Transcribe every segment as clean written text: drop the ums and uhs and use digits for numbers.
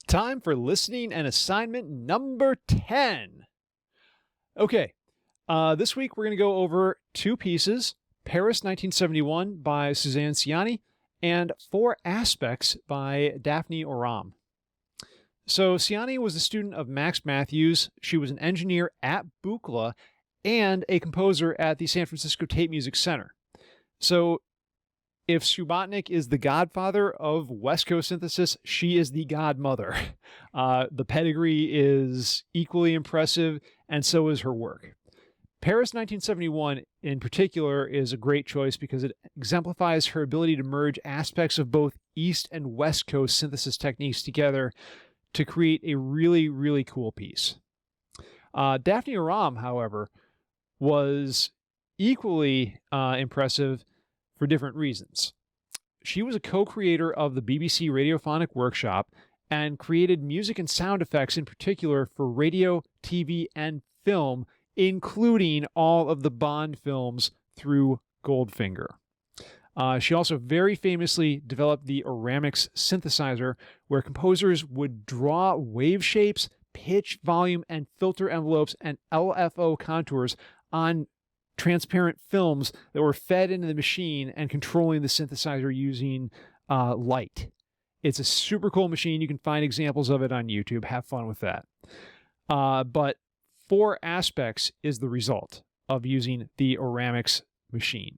Time for listening and assignment number 10. Okay, this week we're going to go over two pieces, Paris 1971 by Suzanne Ciani and Four Aspects by Daphne Oram. So Ciani was a student of Max Mathews. She was an engineer at Buchla and a composer at the San Francisco Tape Music Center. So if Subotnick is the godfather of West Coast synthesis, she is the godmother. The pedigree is equally impressive, and so is her work. Paris 1971 in particular is a great choice because it exemplifies her ability to merge aspects of both East and West Coast synthesis techniques together to create a really, really cool piece. Daphne Oram, however, was equally impressive for different reasons. She was a co-creator of the BBC Radiophonic Workshop and created music and sound effects in particular for radio, TV, and film, including all of the Bond films through Goldfinger. She also very famously developed the Aramix synthesizer, where composers would draw wave shapes, pitch, volume, and filter envelopes and LFO contours on transparent films that were fed into the machine and controlling the synthesizer using light. It's a super cool machine. You can find examples of it on YouTube. Have fun with that. But Four Aspects is the result of using the Aramix machine.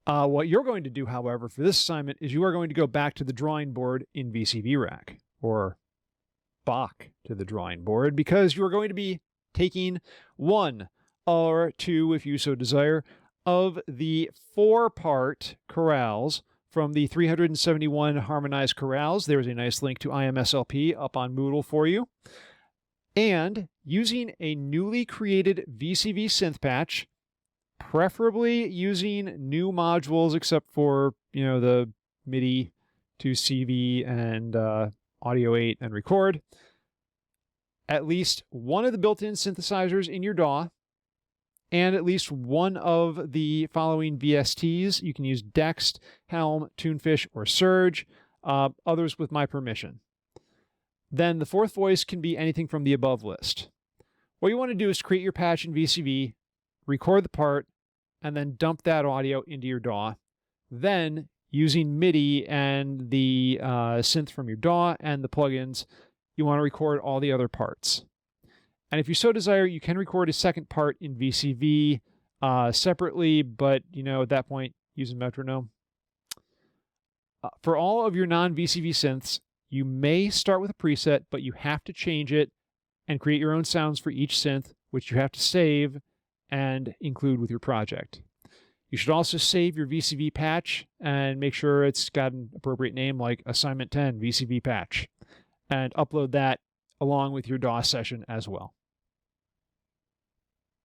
What you're going to do, however, for this assignment is you are going to go back to the drawing board in VCV Rack, or back to the drawing board, because you are going to be taking one or two, if you so desire, of the 4-part chorales from the 371 harmonized chorales. There's a nice link to IMSLP up on Moodle for you. And using a newly created VCV synth patch, preferably using new modules except for, the MIDI to CV and Audio 8 and Record, at least one of the built-in synthesizers in your DAW, and at least one of the following VSTs. You can use Dext, Helm, Tunefish, or Surge, others with my permission. Then the fourth voice can be anything from the above list. What you want to do is create your patch in VCV, record the part, and then dump that audio into your DAW. Then, using MIDI and the synth from your DAW and the plugins, you want to record all the other parts. And if you so desire, you can record a second part in VCV separately, but, at that point, use a metronome. For all of your non-VCV synths, you may start with a preset, but you have to change it and create your own sounds for each synth, which you have to save and include with your project. You should also save your VCV patch and make sure it's got an appropriate name like Assignment 10 VCV patch, and upload that along with your DAW session as well.